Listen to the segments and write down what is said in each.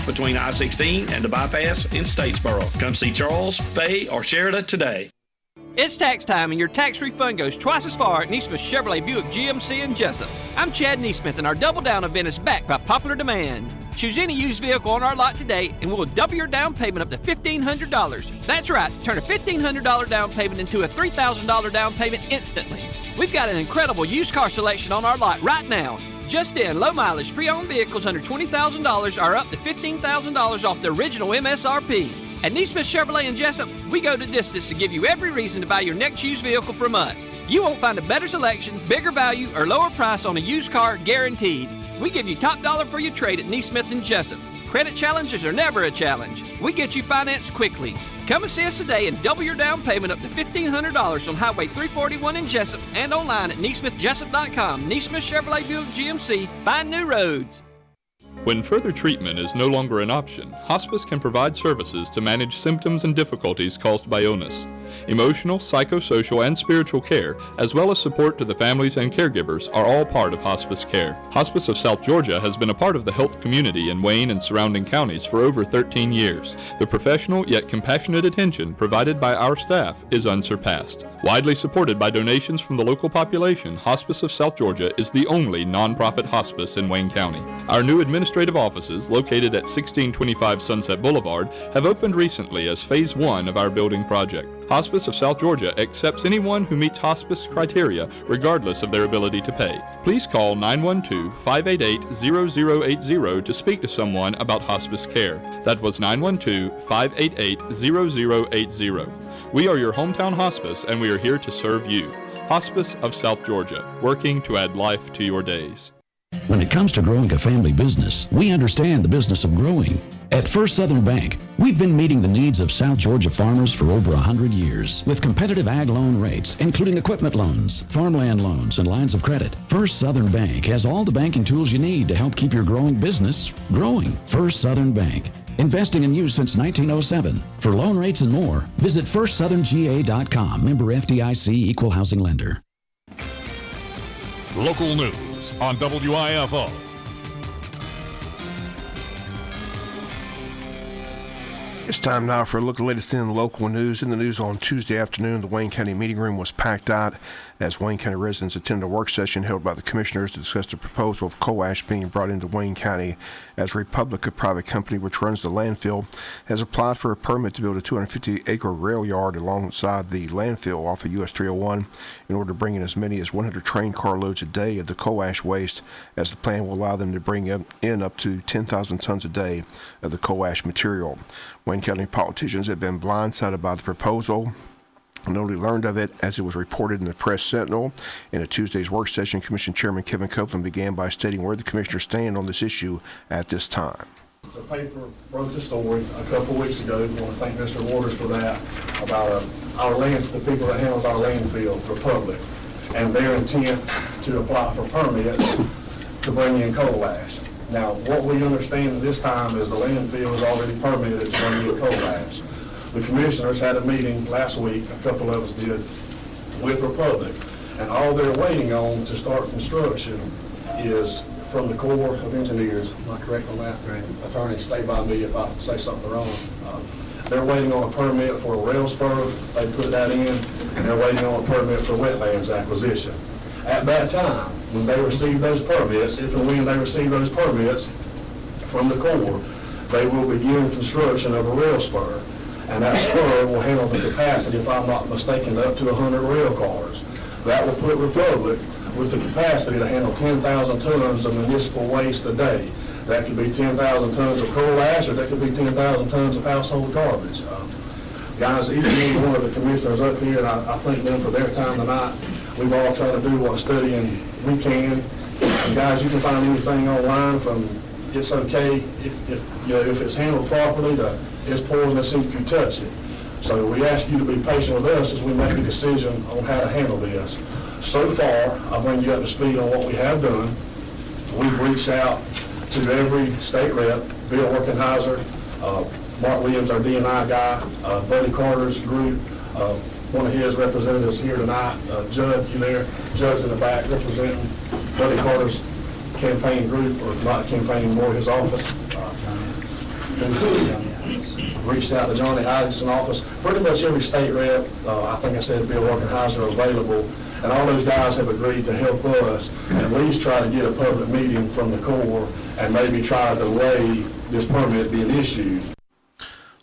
between I-16 and the bypass in Statesboro. Come see Charles, Faye, or Sherida today. It's tax time, and your tax refund goes twice as far at Neesmith Chevrolet Buick GMC in Jesup. I'm Chad Neesmith, and our Double Down event is backed by popular demand. Choose any used vehicle on our lot today, and we'll double your down payment up to $1,500. That's right, turn a $1,500 down payment into a $3,000 down payment instantly. We've got an incredible used car selection on our lot right now. Just in, low mileage pre-owned vehicles under $20,000 are up to $15,000 off the original MSRP. At Neesmith Chevrolet in Jesup, we go the distance to give you every reason to buy your next used vehicle from us. You won't find a better selection, bigger value, or lower price on a used car guaranteed. We give you top dollar for your trade at Neesmith in Jesup. Credit challenges are never a challenge. We get you financed quickly. Come and see us today and double your down payment up to $1,500 on Highway 341 in Jesup and online at NeesmithJesup.com. Neesmith Chevrolet Buick GMC. Find new roads. When further treatment is no longer an option, hospice can provide services to manage symptoms and difficulties caused by illness. Emotional, psychosocial, and spiritual care, as well as support to the families and caregivers, are all part of hospice care. Hospice of South Georgia has been a part of the health community in Wayne and surrounding counties for over 13 years. The professional yet compassionate attention provided by our staff is unsurpassed. Widely supported by donations from the local population, Hospice of South Georgia is the only nonprofit hospice in Wayne County. Our new administrative offices, located at 1625 Sunset Boulevard, have opened recently as Phase 1 of our building project. Hospice of South Georgia accepts anyone who meets hospice criteria, regardless of their ability to pay. Please call 912-588-0080 to speak to someone about hospice care. That was 912-588-0080. We are your hometown hospice, and we are here to serve you. Hospice of South Georgia, working to add life to your days. When it comes to growing a family business, we understand the business of growing. At First Southern Bank, we've been meeting the needs of South Georgia farmers for over 100 years. With competitive ag loan rates, including equipment loans, farmland loans, and lines of credit, First Southern Bank has all the banking tools you need to help keep your growing business growing. First Southern Bank, investing in you since 1907. For loan rates and more, visit FirstSouthernGA.com. Member FDIC, Equal Housing Lender. Local news on WIFO. It's time now for a look at the latest in local news. In the news on Tuesday afternoon, the Wayne County meeting room was packed out as Wayne County residents attended a work session held by the commissioners to discuss the proposal of coal ash being brought into Wayne County as Republic, a private company which runs the landfill, has applied for a permit to build a 250-acre rail yard alongside the landfill off of US 301 in order to bring in as many as 100 train car loads a day of the coal ash waste, as the plan will allow them to bring in up to 10,000 tons a day of the coal ash material. Wayne County politicians have been blindsided by the proposal and only learned of it as it was reported in the Press Sentinel. In a Tuesday's work session, Commission Chairman Kevin Copeland began by stating where the commissioners stand on this issue at this time. The paper broke the story a couple weeks ago. I want to thank Mr. Waters for that, about the people that handles our landfill, Republic, and their intent to apply for permits to bring in coal ash. Now, what we understand this time is the landfill is already permitted to bring in coal ash. The commissioners had a meeting last week, a couple of us did, with Republic, and all they're waiting on to start construction is from the Corps of Engineers. Am I correct on that? Right. Attorney, stay by me if I say something wrong. They're waiting on a permit for a rail spur. They put that in, and they're waiting on a permit for wetlands acquisition. At that time, when they receive those permits, if and when they receive those permits from the Corps, they will begin construction of a rail spur. And that spur will handle the capacity, if I'm not mistaken, up to 100 rail cars. That will put Republic with the capacity to handle 10,000 tons of municipal waste a day. That could be 10,000 tons of coal ash, or that could be 10,000 tons of household garbage. Guys, each and every one of the commissioners up here, and I thank them for their time tonight. We've all tried to do what studying we can. And guys, you can find anything online from it's okay if it's handled properly to it's poisonous if you touch it. So we ask you to be patient with us as we make a decision on how to handle this. So far, I'll bring you up to speed on what we have done. We've reached out to every state rep, Bill Workenheiser, Mark Williams, our D&I guy, Buddy Carter's group, one of his representatives here tonight, Judd, you there? Judd's in the back representing Buddy Carter's campaign group, or not campaign, more his office. including reached out to Johnny Isaac's office. Pretty much every state rep, I think I said Bill Organizer, available, and all those guys have agreed to help us at least try to get a public meeting from the Corps and maybe try to delay this permit being issued.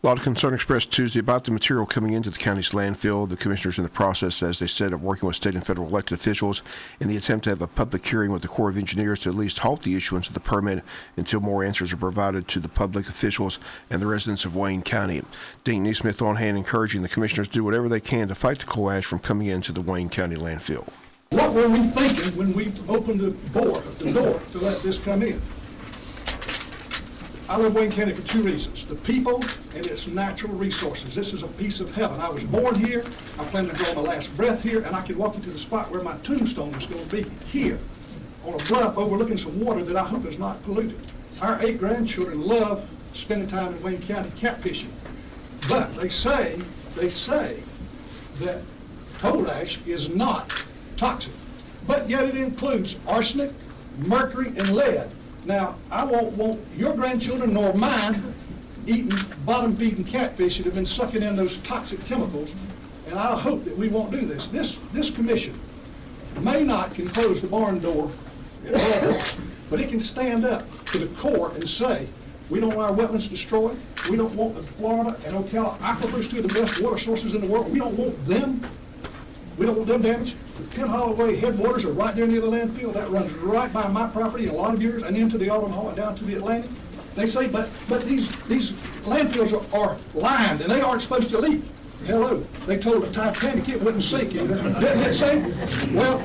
A lot of concern expressed Tuesday about the material coming into the county's landfill. The commissioners in the process, as they said, of working with state and federal elected officials in the attempt to have a public hearing with the Corps of Engineers to at least halt the issuance of the permit until more answers are provided to the public officials and the residents of Wayne County. Dean Neesmith on hand encouraging the commissioners to do whatever they can to fight the coal ash from coming into the Wayne County landfill. What were we thinking when we opened the door to let this come in? I love Wayne County for two reasons: the people and its natural resources. This is a piece of heaven. I was born here. I plan to draw my last breath here, and I can walk you to the spot where my tombstone is going to be, here, on a bluff overlooking some water that I hope is not polluted. Our 8 grandchildren love spending time in Wayne County catfishing. But they say that coal ash is not toxic, but yet it includes arsenic, mercury, and lead. Now, I won't want your grandchildren nor mine eating bottom-feeding catfish that have been sucking in those toxic chemicals, and I hope that we won't do this. This commission may not can close the barn door at all, but it can stand up to the Corps and say, we don't want our wetlands destroyed. We don't want the Florida and Ocala aquifers, two of the best water sources in the world. We don't want them. We don't want them damaged. The Penn Holloway headwaters are right there near the landfill. That runs right by my property and a lot of yours and into the Autumn Hall and down to the Atlantic. They say, but these landfills are lined and they aren't supposed to leak. Hello, they told the Titanic it wouldn't sink either. Didn't it say? Well,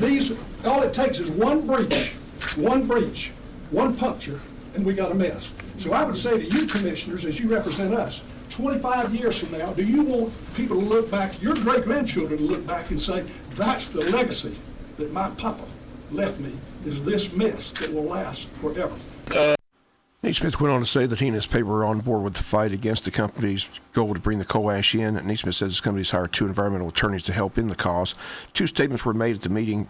all it takes is one breach, one puncture, and we got a mess. So I would say to you commissioners, as you represent us, 25 years from now, do you want people to look back, your great-grandchildren to look back and say, that's the legacy that my papa left me, is this mess that will last forever? Neesmith went on to say that he and his paper are on board with the fight against the company's goal to bring the coal ash in. Neesmith says his company's hired 2 environmental attorneys to help in the cause. 2 statements were made at the meeting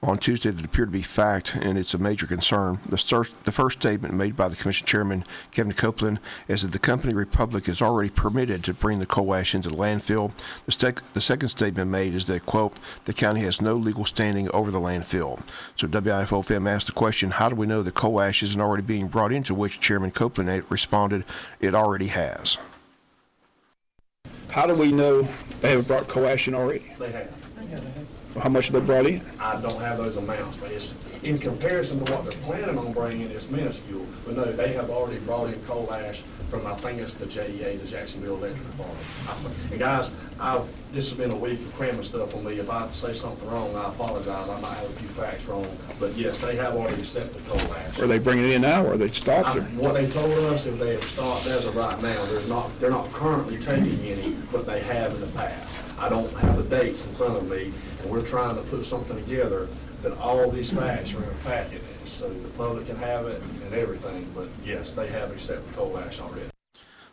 on Tuesday that appear to be fact, and it's a major concern. The first statement made by the Commission Chairman, Kevin Copeland, is that the company Republic is already permitted to bring the coal ash into the landfill. The second statement made is that, quote, the county has no legal standing over the landfill. So WIFO-FM asked the question, how do we know the coal ash isn't already being brought in? To which Chairman Copeland responded, it already has. How do we know they haven't brought coal ash in already? They have. How much have they brought in? I don't have those amounts, but it's in comparison to what they're planning on bringing, it's minuscule. But no, they have already brought in coal ash from, I think it's the JEA, the Jacksonville Electric Department. And guys, this has been a week of cramming stuff on me. If I say something wrong, I apologize. I might have a few facts wrong. But yes, they have already accepted coal ash. Are they bringing it in now, or are they stopped? What they told us is they have stopped as of right now. They're not currently taking any, but they have in the past. I don't have the dates in front of me, and we're trying to put something together that all these facts are in a packet, so the public can have it and everything. But yes, they have accepted coal ash already.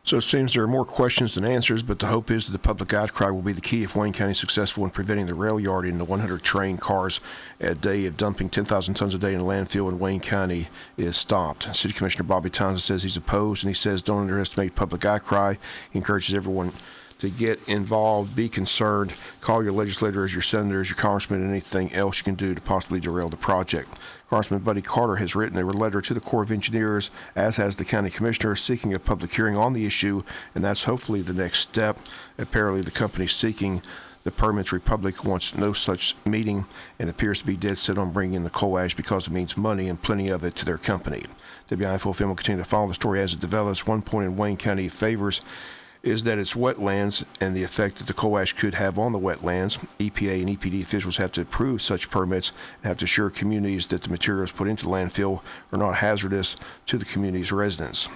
So it seems there are more questions than answers, but the hope is that the public outcry will be the key if Wayne County is successful in preventing the rail yard and the 100 train cars a day of dumping 10,000 tons a day in a landfill in Wayne County is stopped. City Commissioner Bobby Townsend says he's opposed, and he says don't underestimate public outcry. He encourages everyone to get involved, be concerned, call your legislators, your senators, your congressmen, and anything else you can do to possibly derail the project. Congressman Buddy Carter has written a letter to the Corps of Engineers, as has the county commissioner, seeking a public hearing on the issue, and that's hopefully the next step. Apparently the company seeking the permits, Republic, wants no such meeting and appears to be dead set on bringing in the coal ash because it means money and plenty of it to their company. WIFO-FM will continue to follow the story as it develops. One point in Wayne County favors is that it's wetlands and the effect that the coal ash could have on the wetlands. EPA and EPD officials have to approve such permits and have to assure communities that the materials put into the landfill are not hazardous to the community's residents.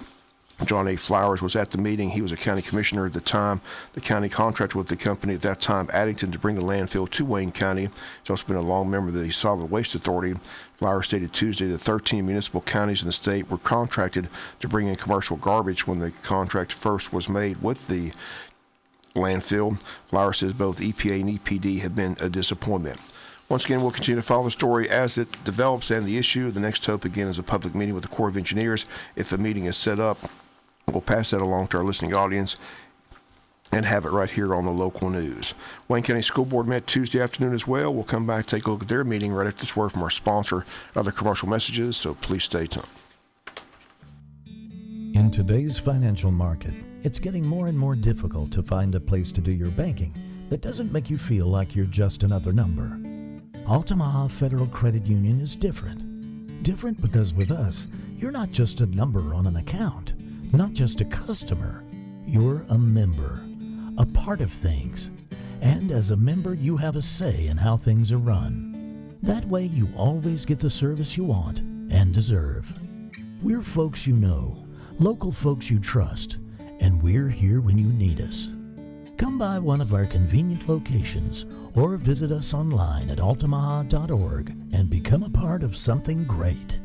John A. Flowers was at the meeting. He was a county commissioner at the time. The county contracted with the company at that time, Addington, to bring the landfill to Wayne County. He's also been a long member of the Solid Waste Authority. Flowers stated Tuesday that 13 municipal counties in the state were contracted to bring in commercial garbage when the contract first was made with the landfill. Flowers says both EPA and EPD have been a disappointment. Once again, we'll continue to follow the story as it develops and the issue. The next hope, again, is a public meeting with the Corps of Engineers. If the meeting is set up We'll pass that along to our listening audience and have it right here on the local news. Wayne County School Board met Tuesday afternoon as well. We'll come back and take a look at their meeting right after this word from our sponsor, other commercial messages, so please stay tuned. In today's financial market, it's getting more and more difficult to find a place to do your banking that doesn't make you feel like you're just another number. Altamaha Federal Credit Union is different. Different because with us, you're not just a number on an account, not just a customer. You're a member, a part of things. And as a member, you have a say in how things are run. That way, you always get the service you want and deserve. We're folks you know, local folks you trust, and we're here when you need us. Come by one of our convenient locations or visit us online at altamaha.org and become a part of something great.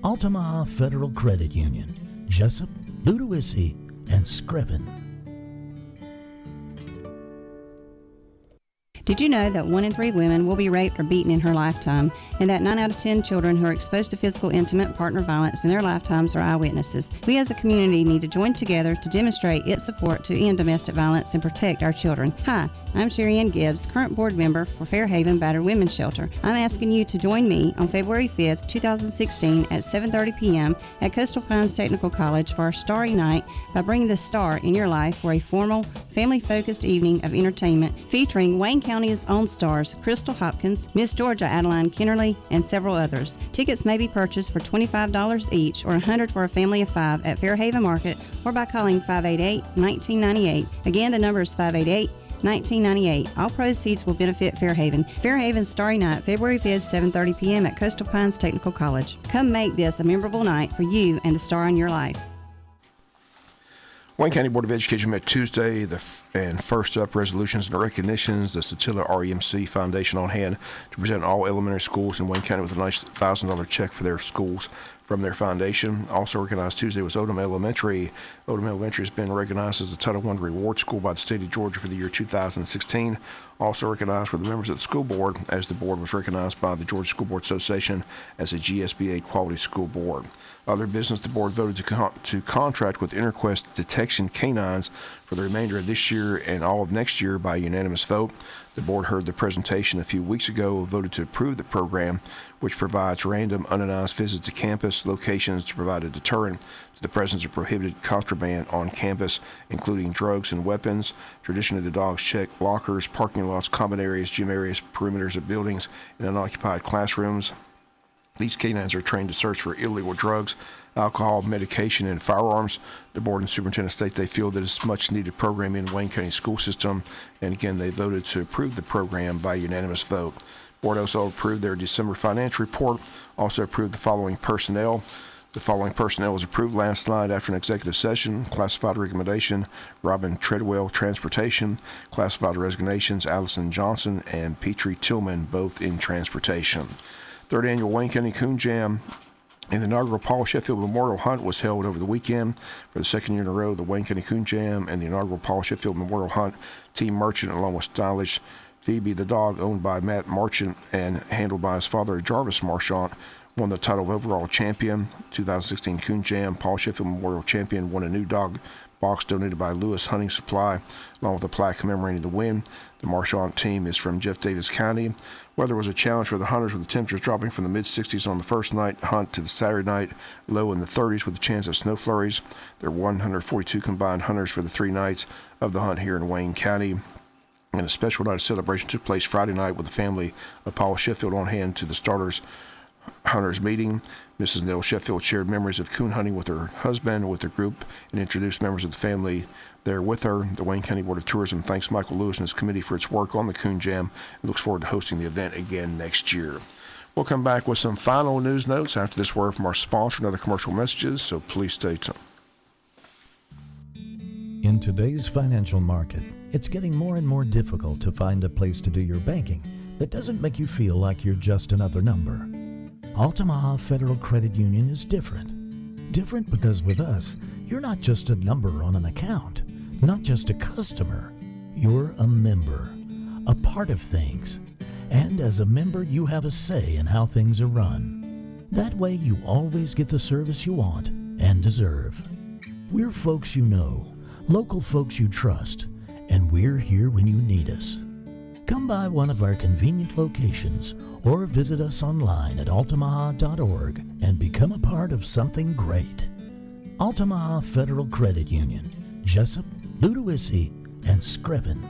Altamaha Federal Credit Union, Jesup, Ludowici, and Screven. Did you know that 1 in 3 women will be raped or beaten in her lifetime, and that 9 out of 10 children who are exposed to physical, intimate partner violence in their lifetimes are eyewitnesses? We as a community need to join together to demonstrate its support to end domestic violence and protect our children. Hi, I'm Sherry Ann Gibbs, current board member for Fairhaven Battered Women's Shelter. I'm asking you to join me on February 5th, 2016 at 7:30 p.m. at Coastal Pines Technical College for our Starry Night by bringing the star in your life for a formal, family-focused evening of entertainment featuring Wayne County's own stars, Crystal Hopkins, Miss Georgia Adeline Kennerly, and several others. Tickets may be purchased for $25 each or $100 for a family of 5 at Fairhaven Market or by calling 588-1998. Again, the number is 588-1998. All proceeds will benefit Fairhaven. Fairhaven's Starry Night, February 5th, 7:30 p.m. at Coastal Pines Technical College. Come make this a memorable night for you and the star in your life. Wayne County Board of Education met Tuesday, and first up, resolutions and recognitions. The Satilla REMC Foundation on hand to present all elementary schools in Wayne County with a nice $1,000 check for their schools from their foundation. Also recognized Tuesday was Odom Elementary. Odom Elementary has been recognized as the Title I Reward School by the state of Georgia for the year 2016. Also recognized were the members of the school board, as the board was recognized by the Georgia School Board Association as a GSBA Quality School Board. Other business, the board voted to contract with InterQuest Detection Canines for the remainder of this year and all of next year by unanimous vote. The board heard the presentation a few weeks ago, voted to approve the program, which provides random, unannounced visits to campus locations to provide a deterrent to the presence of prohibited contraband on campus, including drugs and weapons. Traditionally, the dogs check lockers, parking lots, common areas, gym areas, perimeters of buildings, and unoccupied classrooms. These canines are trained to search for illegal drugs, alcohol, medication, and firearms. The board and superintendent state they feel that it's a much-needed program in Wayne County school system, and again, they voted to approve the program by unanimous vote. Board also approved their December financial report, also approved the following personnel. The following personnel was approved last night after an executive session. Classified recommendation, Robin Treadwell, Transportation. Classified resignations, Allison Johnson and Petrie Tillman, both in Transportation. Third annual Wayne County Coon Jam and the inaugural Paul Sheffield Memorial Hunt was held over the weekend. For the second year in a row, the Wayne County Coon Jam and the inaugural Paul Sheffield Memorial Hunt, Team Merchant, along with stylish Phoebe the dog, owned by Matt Marchant and handled by his father Jarvis Marchant, won the title of overall champion. 2016 Coon Jam Paul Sheffield Memorial Champion won a new dog box donated by Lewis Hunting Supply, along with a plaque commemorating the win. The Marchant team is from Jeff Davis County. Weather was a challenge for the hunters, with the temperatures dropping from the mid-60s on the first night hunt to the Saturday night low in the 30s with a chance of snow flurries. There were 142 combined hunters for the 3 nights of the hunt here in Wayne County. And a special night of celebration took place Friday night with the family of Paul Sheffield on hand to the hunters meeting. Mrs. Nell Sheffield shared memories of coon hunting with her husband, with her group, and introduced members of the family there with her. The Wayne County Board of Tourism thanks Michael Lewis and his committee for its work on the Coon Jam and looks forward to hosting the event again next year. We'll come back with some final news notes after this word from our sponsor and other commercial messages, so please stay tuned. In today's financial market, it's getting more and more difficult to find a place to do your banking that doesn't make you feel like you're just another number. Altamaha Federal Credit Union is different. Different because with us, you're not just a number on an account, not just a customer. You're a member, a part of things. And as a member, you have a say in how things are run. That way, you always get the service you want and deserve. We're folks you know, local folks you trust, and we're here when you need us. Come by one of our convenient locations or visit us online at altamaha.org and become a part of something great. Altamaha Federal Credit Union, Jesup, Ludowici, and Screven.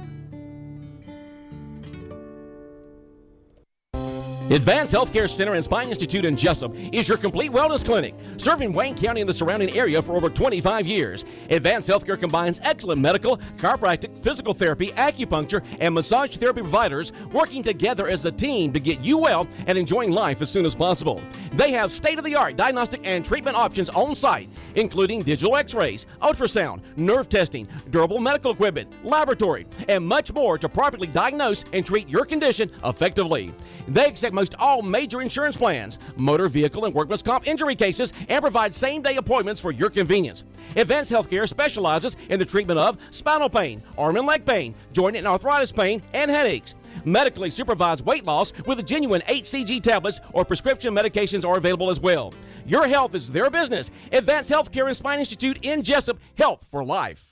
Advanced Healthcare Center and Spine Institute in Jesup is your complete wellness clinic, serving Wayne County and the surrounding area for over 25 years. Advanced Healthcare combines excellent medical, chiropractic, physical therapy, acupuncture, and massage therapy providers working together as a team to get you well and enjoying life as soon as possible. They have state-of-the-art diagnostic and treatment options on site, including digital x-rays, ultrasound, nerve testing, durable medical equipment, laboratory, and much more to properly diagnose and treat your condition effectively. They accept most all major insurance plans, motor vehicle and workman's comp injury cases, and provide same-day appointments for your convenience. Advanced Healthcare specializes in the treatment of spinal pain, arm and leg pain, joint and arthritis pain, and headaches. Medically supervised weight loss with genuine HCG tablets or prescription medications are available as well. Your health is their business. Advanced Healthcare and Spine Institute in Jesup, Health for Life.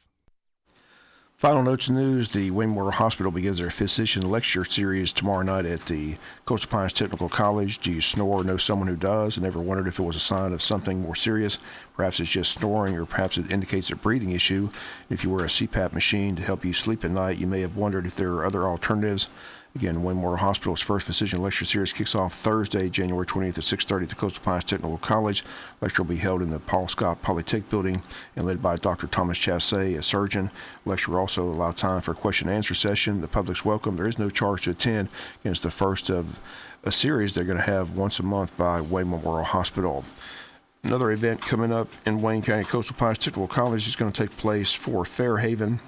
Final notes and news, the Wayne Memorial Hospital begins their physician lecture series tomorrow night at the Coastal Pines Technical College. Do you snore or know someone who does and ever wondered if it was a sign of something more serious? Perhaps it's just snoring, or perhaps it indicates a breathing issue. If you wear a CPAP machine to help you sleep at night, you may have wondered if there are other alternatives. Again, Wayne Memorial Hospital's first physician lecture series kicks off Thursday, January 20th at 6:30 at the Coastal Pines Technical College. Lecture will be held in the Paul Scott Polytech building and led by Dr. Thomas Chassé, a surgeon. Lecture will also allow time for a question and answer session. The public's welcome. There is no charge to attend. Again, it's the first of a series they're going to have once a month by Wayne Memorial Hospital. Another event coming up in Wayne County Coastal Pines Technical College is going to take place for Fairhaven,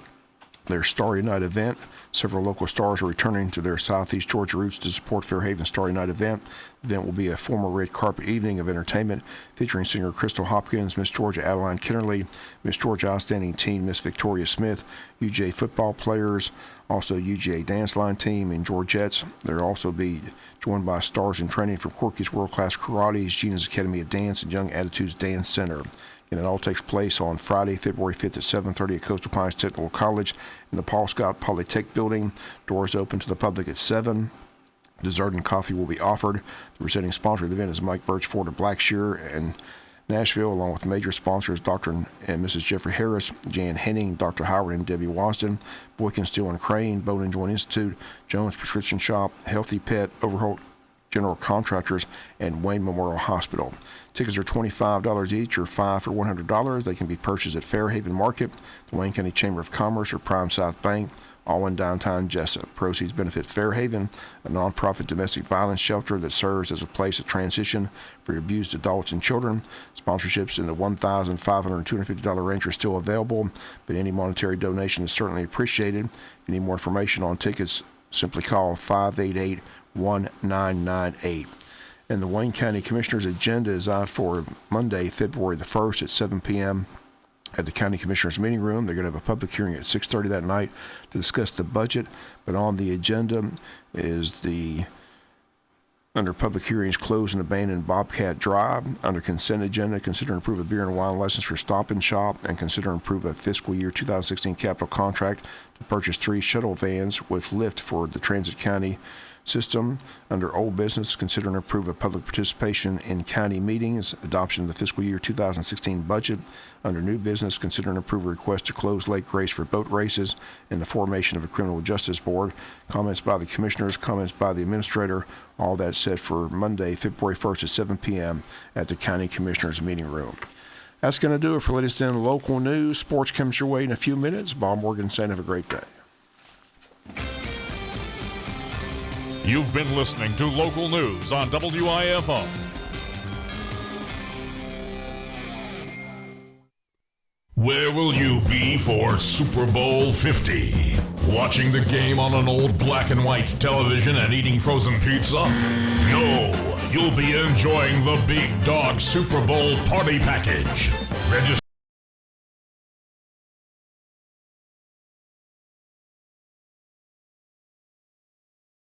their Starry Night event. Several local stars are returning to their Southeast Georgia roots to support Fairhaven's Starry Night event. The event will be a formal red carpet evening of entertainment featuring singer Crystal Hopkins, Miss Georgia Adeline Kennerly, Miss Georgia Outstanding Teen Miss Victoria Smith, UGA football players, also UGA dance line team, and Georgettes. They'll also be joined by stars in training from Corky's World Class Karate, Gina's Academy of Dance, and Young Attitudes Dance Center. And it all takes place on Friday, February 5th at 7:30 at Coastal Pines Technical College in the Paul Scott Polytech building. Doors open to the public at 7. Dessert and coffee will be offered. The presenting sponsor of the event is Mike Birchford of Blackshear and Nashville, along with major sponsors Dr. and Mrs. Jeffrey Harris, Jan Henning, Dr. Howard and Debbie Wasden, Boykin Steel and Crane, Bone and Joint Institute, Jones Prescription Shop, Healthy Pet, Overholt General Contractors, and Wayne Memorial Hospital. Tickets are $25 each, or $5 for $100. They can be purchased at Fairhaven Market, the Wayne County Chamber of Commerce, or Prime South Bank, all in downtown Jesup. Proceeds benefit Fairhaven, a nonprofit domestic violence shelter that serves as a place of transition for abused adults and children. Sponsorships in the $1,500 and $250 range are still available, but any monetary donation is certainly appreciated. If you need more information on tickets, simply call 588-1998. And the Wayne County Commissioner's agenda is out for Monday, February the 1st at 7 p.m. at the County Commissioner's meeting room. They're going to have a public hearing at 6:30 that night to discuss the budget. But on the agenda is under public hearings, close and abandon Bobcat Drive. Under consent agenda, consider and approve a beer and wine license for Stop and Shop, and consider and approve a fiscal year 2016 capital contract to purchase 3 shuttle vans with lift for the Transit County system. Under old business, consider and approve a public participation in county meetings, adoption of the fiscal year 2016 budget. Under new business, consider and approve a request to close Lake Grace for boat races and the formation of a criminal justice board. Comments by the commissioners, comments by the administrator, all that set for Monday, February 1st at 7 p.m. at the County Commissioners meeting room. That's going to do it for latest in local news. Sports comes your way in a few minutes. Bob Morgan saying have a great day. You've been listening to local news on WIFO. Where will you be for Super Bowl 50? Watching the game on an old black and white television and eating frozen pizza? No, you'll be enjoying the Big Dog Super Bowl Party Package. Register